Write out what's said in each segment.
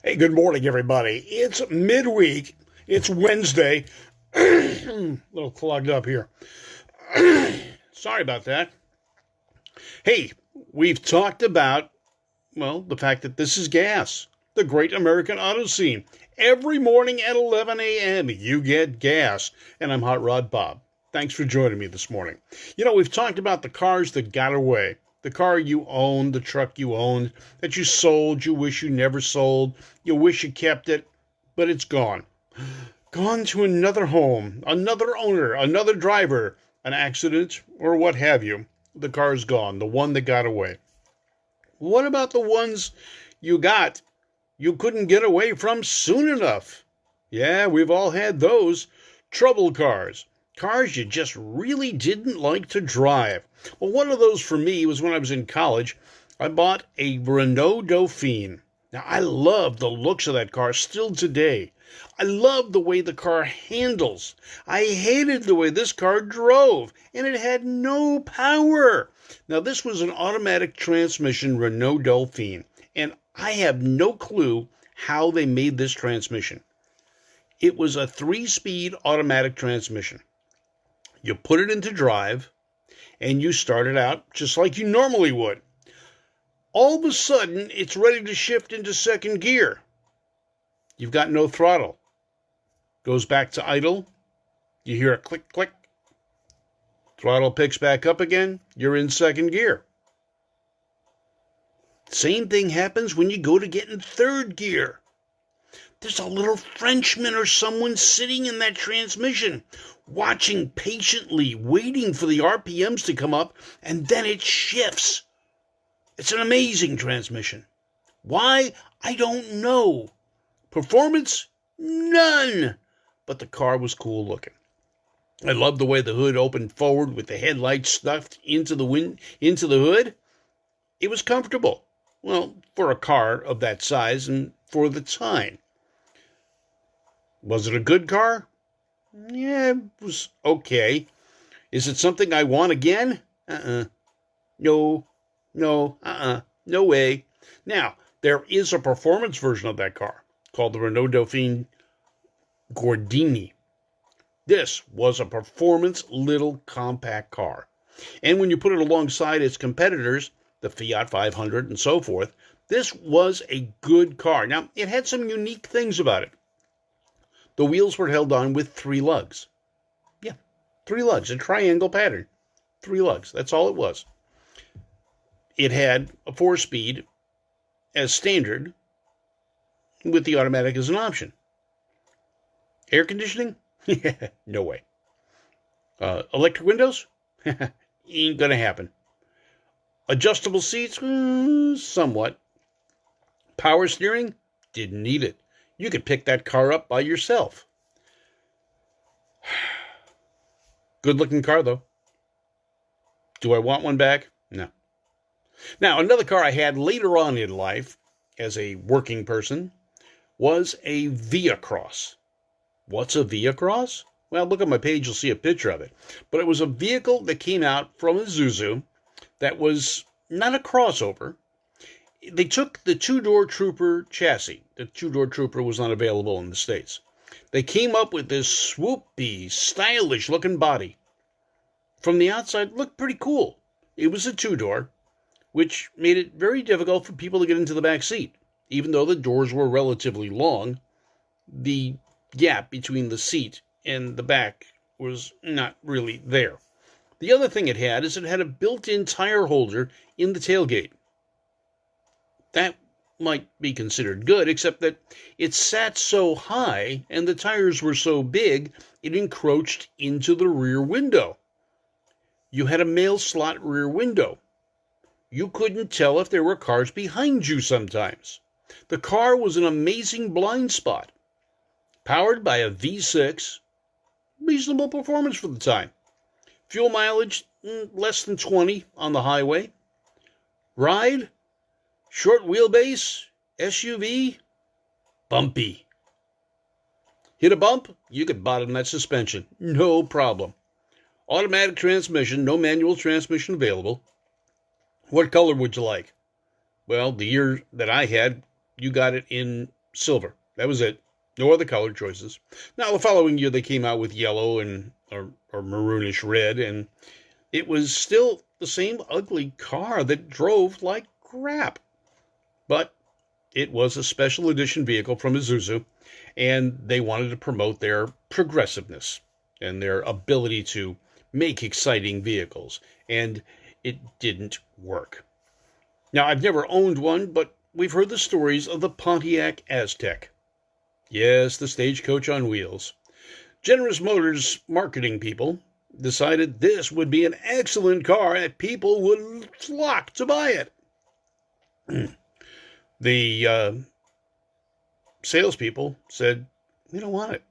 Hey, good morning, everybody. It's midweek. It's Wednesday. A little clogged up here. Sorry about that. Hey, we've talked about, well, the fact that this is GAAS, the Great American Auto Scene. Every morning at 11 a.m., you get gas. And I'm Hot Rod Bob. Thanks for joining me this morning. We've talked about the cars that got away. The car you owned, the truck you owned, that you sold, you wish you never sold, you wish you kept it, but it's gone. Gone to another home, another owner, another driver, an accident, or what have you. The car's gone, the one that got away. What about the ones you couldn't get away from soon enough? Yeah, we've all had those. Trouble cars. Cars you just really didn't like to drive. Well, one of those for me was when I was in college. I bought a Renault Dauphine. Now, I love the looks of that car still today. I love the way the car handles. I hated the way this car drove, and it had no power. Now, this was an automatic transmission Renault Dauphine, and I have no clue how they made this transmission. It was a 3-speed automatic transmission. You put it into drive, and you start it out just like you normally would. All of a sudden, it's ready to shift into second gear. You've got no throttle. Goes back to idle. You hear a click, click. Throttle picks back up again. You're in second gear. Same thing happens when you go to get in third gear. There's a little Frenchman or someone sitting in that transmission, watching patiently, waiting for the RPMs to come up, and then it shifts. It's an amazing transmission. Why? I don't know. Performance? None. But the car was cool looking. I loved the way the hood opened forward with the headlights stuffed into the hood. It was comfortable. Well, for a car of that size and for the time. Was it a good car? Yeah, it was okay. Is it something I want again? No, no way. Now, there is a performance version of that car called the Renault Dauphine Gordini. This was a performance little compact car. And when you put it alongside its competitors, the Fiat 500 and so forth, this was a good car. Now, it had some unique things about it. The wheels were held on with 3 lugs. Yeah, 3 lugs, a triangle pattern. 3 lugs, that's all it was. It had a 4-speed as standard with the automatic as an option. Air conditioning? No way. Electric windows? Ain't gonna happen. Adjustable seats? Somewhat. Power steering? Didn't need it. You could pick that car up by yourself. Good looking car, though. Do I want one back? No. Now, another car I had later on in life, as a working person, was a Via Cross. What's a Via Cross? Well, look at my page, you'll see a picture of it. But it was a vehicle that came out from Isuzu that was not a crossover. They took the 2-door Trooper chassis. The 2-door Trooper was not available in the States. They came up with this swoopy, stylish-looking body. From the outside, it looked pretty cool. It was a 2-door, which made it very difficult for people to get into the back seat. Even though the doors were relatively long, the gap between the seat and the back was not really there. The other thing it had is it had a built-in tire holder in the tailgate. That might be considered good, except that it sat so high and the tires were so big, it encroached into the rear window. You had a mail slot rear window. You couldn't tell if there were cars behind you sometimes. The car was an amazing blind spot. Powered by a V6, reasonable performance for the time. Fuel mileage, less than 20 on the highway. Ride, short wheelbase, SUV, bumpy. Hit a bump, you could bottom that suspension. No problem. Automatic transmission, no manual transmission available. What color would you like? Well, the year that I had, you got it in silver. That was it. No other color choices. Now, the following year, they came out with yellow and or maroonish red, and it was still the same ugly car that drove like crap. But it was a special edition vehicle from Isuzu, and they wanted to promote their progressiveness and their ability to make exciting vehicles, and it didn't work. Now, I've never owned one, but we've heard the stories of the Pontiac Aztek. Yes, the stagecoach on wheels. Generous Motors marketing people decided this would be an excellent car and people would flock to buy it. The salespeople said, "We don't want it.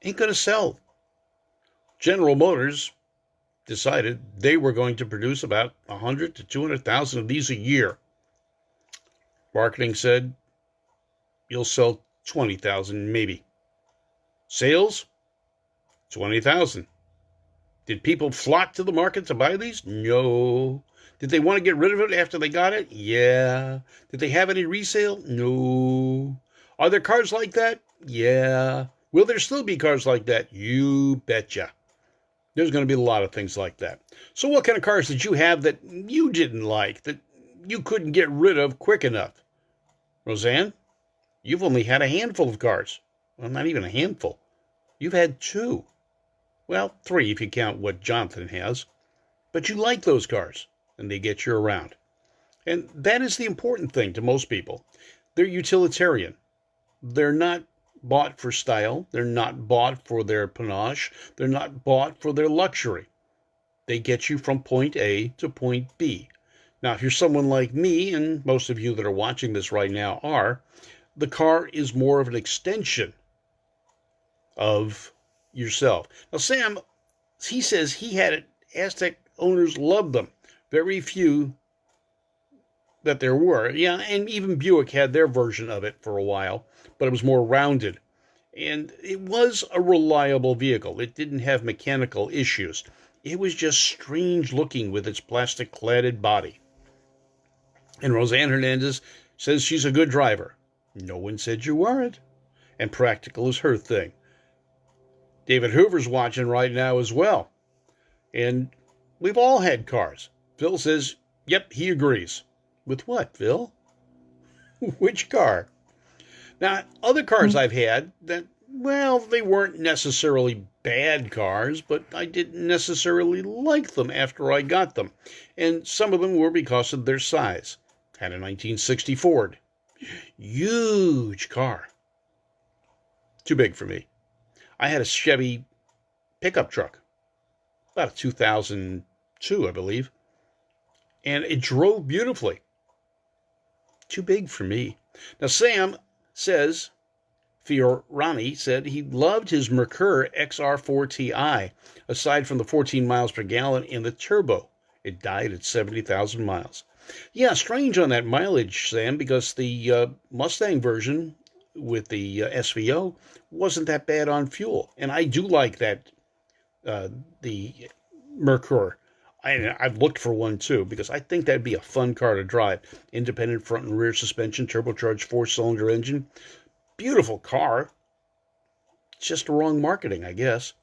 Ain't going to sell." General Motors decided they were going to produce about 100 to 200,000 of these a year. Marketing said, "You'll sell 20,000 maybe." Sales, 20,000. Did people flock to the market to buy these? No. Did they want to get rid of it after they got it? Yeah. Did they have any resale? No. Are there cars like that? Yeah. Will there still be cars like that? You betcha. There's going to be a lot of things like that. So what kind of cars did you have that you didn't like, that you couldn't get rid of quick enough? Roseanne, you've only had a handful of cars. Well, not even a handful. You've had 2. Well, 3 if you count what Jonathan has. But you like those cars, and they get you around. And that is the important thing to most people. They're utilitarian. They're not bought for style. They're not bought for their panache. They're not bought for their luxury. They get you from point A to point B. Now, if you're someone like me, and most of you that are watching this right now are, the car is more of an extension of yourself. Now, Sam, he says he had it. Aztec owners loved them. Very few that there were. Yeah, and even Buick had their version of it for a while, but it was more rounded. And it was a reliable vehicle. It didn't have mechanical issues. It was just strange looking with its plastic-cladded body. And Roseanne Hernandez says she's a good driver. No one said you weren't. And practical is her thing. David Hoover's watching right now as well. And we've all had cars. Phil says, yep, he agrees. With what, Phil? Which car? Now, other cars I've had that, well, they weren't necessarily bad cars, but I didn't necessarily like them after I got them. And some of them were because of their size. Had a 1960 Ford. Huge car. Too big for me. I had a Chevy pickup truck. About a 2002, I believe. And it drove beautifully. Too big for me. Now, Sam says, Fiorani said he loved his Merkur XR4 Ti, aside from the 14 miles per gallon in the turbo. It died at 70,000 miles. Yeah, strange on that mileage, Sam, because the Mustang version with the SVO wasn't that bad on fuel. And I do like that, the Merkur. I've looked for one, too, because I think that'd be a fun car to drive. Independent front and rear suspension, turbocharged 4-cylinder engine. Beautiful car. It's just the wrong marketing, I guess.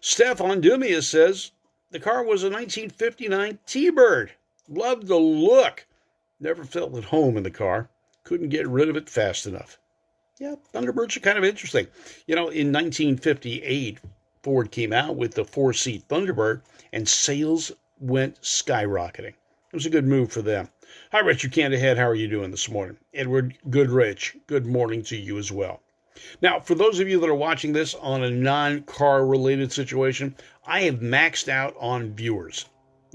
Steph Ondumia says the car was a 1959 T-Bird. Loved the look. Never felt at home in the car. Couldn't get rid of it fast enough. Yeah, Thunderbirds are kind of interesting. You know, in 1958, Ford came out with the 4-seat Thunderbird, and sales went skyrocketing. It was a good move for them. Hi, Richard Candahead. How are you doing this morning? Edward Goodrich, good morning to you as well. Now, for those of you that are watching this on a non-car related situation, I have maxed out on viewers,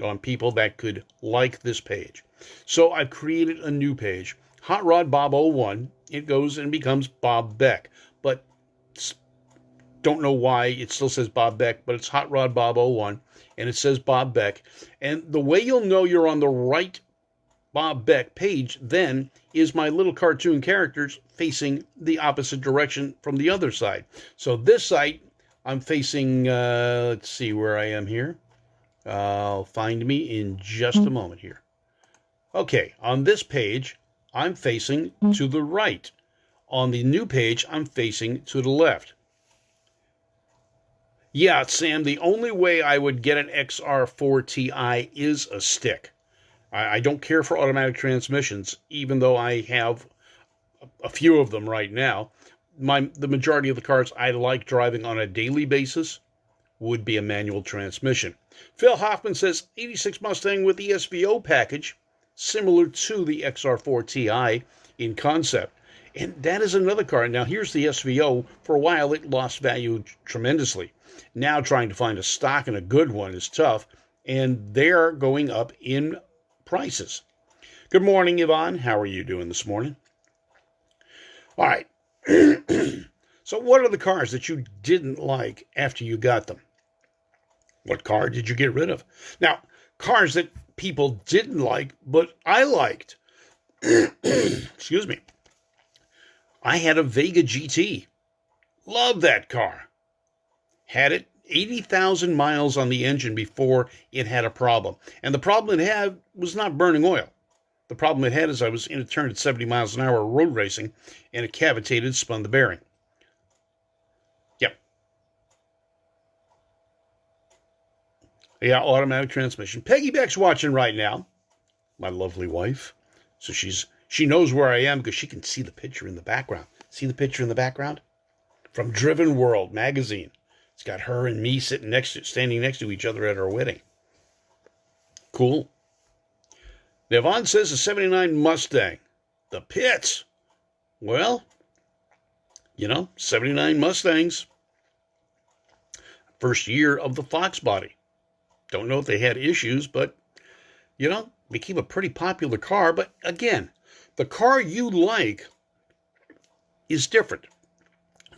on people that could like this page. So I've created a new page, Hot Rod Bob 01. It goes and becomes Bob Beck, but don't know why it still says Bob Beck, but it's Hot Rod Bob 01, and it says Bob Beck. And the way you'll know you're on the right Bob Beck page then is my little cartoon characters facing the opposite direction from the other side. So this side, I'm facing, let's see where I am here. Find me in just a moment here. Okay, on this page, I'm facing to the right. On the new page, I'm facing to the left. Yeah, Sam, the only way I would get an XR4 Ti is a stick. I don't care for automatic transmissions, even though I have a few of them right now. The majority of the cars I like driving on a daily basis would be a manual transmission. Phil Hoffman says 86 Mustang with the SVO package, similar to the XR4 Ti in concept. And that is another car. Now, here's the SVO. For a while, it lost value tremendously. Now, trying to find a stock and a good one is tough, and they're going up in prices. Good morning, Yvonne. How are you doing this morning? All right. So what are the cars that you didn't like after you got them? What car did you get rid of? Now, cars that people didn't like, but I liked. Excuse me. I had a Vega GT. Loved that car. Had it 80,000 miles on the engine before it had a problem. And the problem it had was not burning oil. The problem it had is I was in a turn at 70 miles an hour road racing, and it cavitated, spun the bearing. Yep. Yeah, automatic transmission. Peggy Beck's watching right now. My lovely wife. So she knows where I am because she can see the picture in the background. See the picture in the background? From Driven World magazine. It's got her and me standing next to each other at our wedding. Cool. Devon says a 79 Mustang. The pits. Well, 79 Mustangs. First year of the Fox body. Don't know if they had issues, but, became a pretty popular car. But again, the car you like is different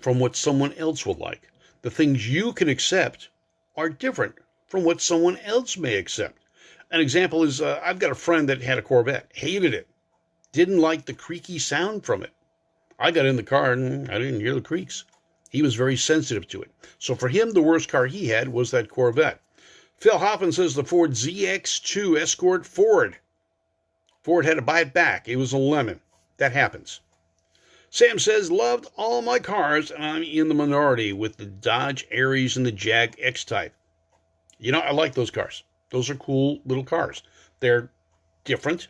from what someone else will like. The things you can accept are different from what someone else may accept. An example is I've got a friend that had a Corvette, hated it, didn't like the creaky sound from it. I got in the car and I didn't hear the creaks. He was very sensitive to it. So for him, the worst car he had was that Corvette. Phil Hoffman says the Ford ZX2 Escort Ford. Ford had to buy it back. It was a lemon. That happens. Sam says, loved all my cars, and I'm in the minority with the Dodge Aries and the Jag X-Type. I like those cars. Those are cool little cars. They're different.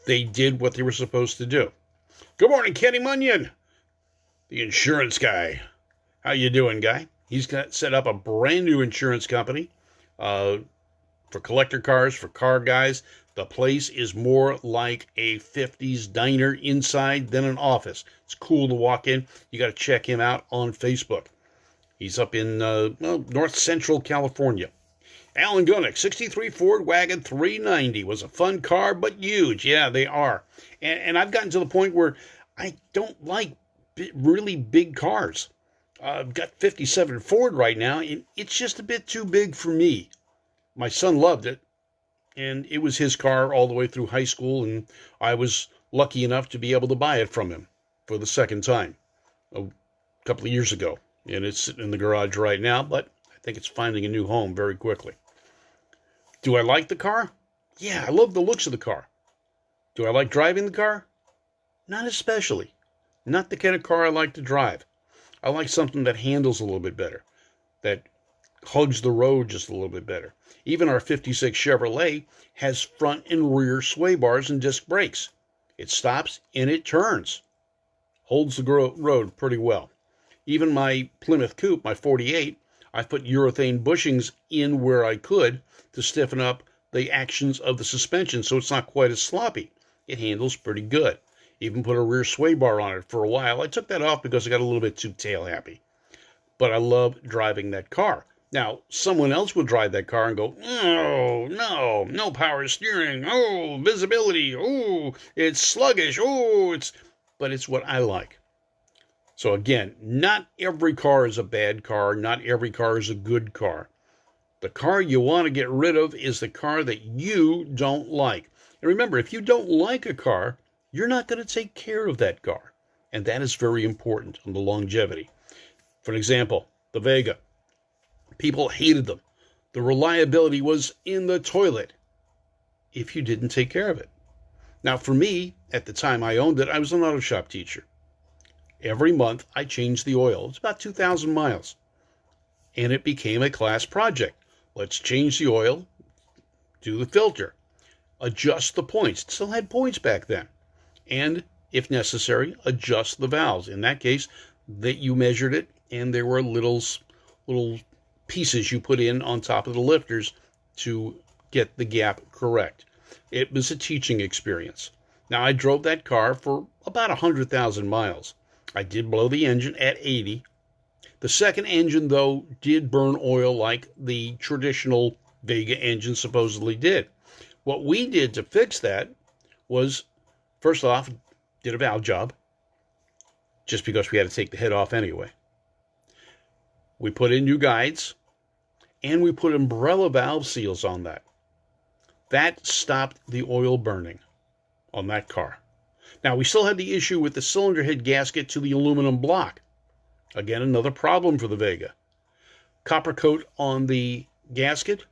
They did what they were supposed to do. Good morning, Kenny Munyon, the insurance guy. How you doing, guy? He's got set up a brand new insurance company for collector cars, for car guys. The place is more like a 50s diner inside than an office. It's cool to walk in. You got to check him out on Facebook. He's up in North Central California. Alan Gunnick, 63 Ford Wagon 390 was a fun car, but huge. Yeah, they are. And I've gotten to the point where I don't like really big cars. I've got 57 Ford right now, and it's just a bit too big for me. My son loved it, and it was his car all the way through high school, and I was lucky enough to be able to buy it from him for the second time a couple of years ago. And it's sitting in the garage right now, but I think it's finding a new home very quickly. Do I like the car? Yeah, I love the looks of the car. Do I like driving the car? Not especially. Not the kind of car I like to drive. I like something that handles a little bit better, that hugs the road just a little bit better. Even our 56 Chevrolet has front and rear sway bars and disc brakes. It stops and it turns. Holds the road pretty well. Even my Plymouth Coupe, my 48, I've put urethane bushings in where I could to stiffen up the actions of the suspension so it's not quite as sloppy. It handles pretty good. Even put a rear sway bar on it for a while. I took that off because I got a little bit too tail happy. But I love driving that car. Now, someone else would drive that car and go, oh, no power steering. Oh, visibility. Oh, it's sluggish. But it's what I like. So again, not every car is a bad car. Not every car is a good car. The car you want to get rid of is the car that you don't like. And remember, if you don't like a car, you're not going to take care of that car. And that is very important on the longevity. For example, the Vega. People hated them. The reliability was in the toilet if you didn't take care of it. Now, for me, at the time I owned it, I was an auto shop teacher. Every month, I changed the oil. It's about 2,000 miles. And it became a class project. Let's change the oil, do the filter, adjust the points. It still had points back then. And, if necessary, adjust the valves. In that case, that you measured it, and there were little pieces you put in on top of the lifters to get the gap correct. It was a teaching experience. Now, I drove that car for about 100,000 miles. I did blow the engine at 80. The second engine, though, did burn oil like the traditional Vega engine supposedly did. What we did to fix that was, first off, did a valve job, just because we had to take the head off anyway. We put in new guides, and we put umbrella valve seals on that. That stopped the oil burning on that car. Now, we still had the issue with the cylinder head gasket to the aluminum block. Again, another problem for the Vega. Copper coat on the gasket,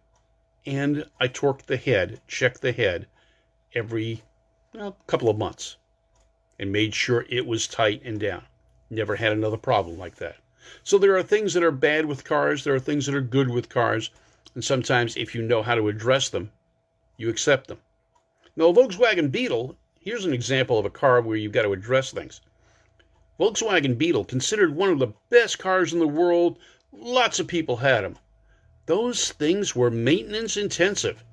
and I torqued the head, checked the head every couple of months, and made sure it was tight and down. Never had another problem like that. So there are things that are bad with cars, there are things that are good with cars, and sometimes if you know how to address them, you accept them. Now, a Volkswagen Beetle, here's an example of a car where you've got to address things. Volkswagen Beetle, considered one of the best cars in the world, lots of people had them. Those things were maintenance intensive.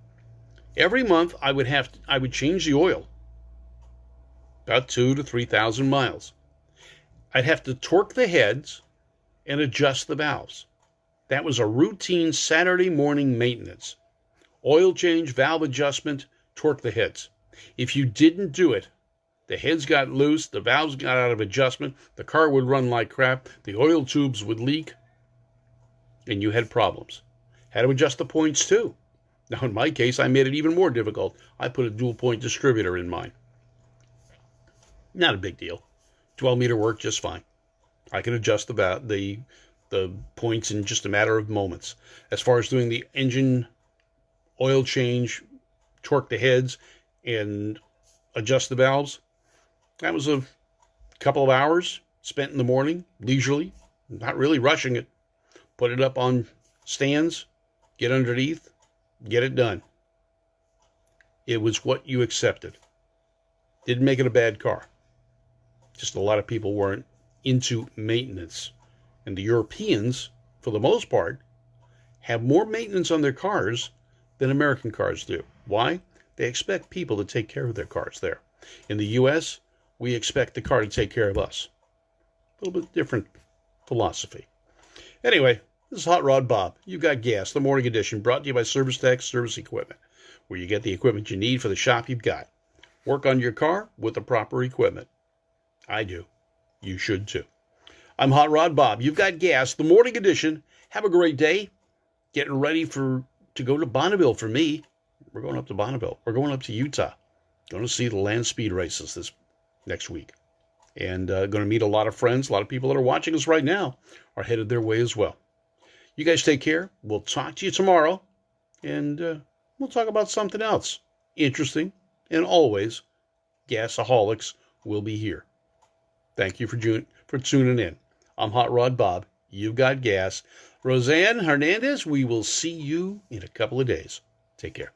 Every month I would change the oil, about 2,000 to 3,000 miles. I'd have to torque the heads and adjust the valves. That was a routine Saturday morning maintenance. Oil change, valve adjustment, torque the heads. If you didn't do it, the heads got loose, the valves got out of adjustment, the car would run like crap, the oil tubes would leak, and you had problems. Had to adjust the points too. Now, in my case, I made it even more difficult. I put a dual-point distributor in mine. Not a big deal. 12-meter worked just fine. I can adjust the points in just a matter of moments. As far as doing the engine oil change, torque the heads, and adjust the valves, that was a couple of hours spent in the morning, leisurely, not really rushing it. Put it up on stands, get underneath, get it done. It was what you accepted. Didn't make it a bad car. Just a lot of people weren't into maintenance. And the Europeans, for the most part, have more maintenance on their cars than American cars do. Why? They expect people to take care of their cars there. In the U.S., we expect the car to take care of us. A little bit different philosophy. Anyway, this is Hot Rod Bob. You got gas, the morning edition, brought to you by Service Tech Service Equipment, where you get the equipment you need for the shop you've got. Work on your car with the proper equipment. I do. You should too. I'm Hot Rod Bob. You've got gas, the morning edition. Have a great day. Getting ready to go to Bonneville for me. We're going up to Bonneville. We're going up to Utah. Going to see the land speed races this next week. And going to meet a lot of friends. A lot of people that are watching us right now are headed their way as well. You guys take care. We'll talk to you tomorrow. And we'll talk about something else interesting. And always, Gasaholics will be here. Thank you for tuning in. I'm Hot Rod Bob. You've got gas. Roseanne Hernandez, we will see you in a couple of days. Take care.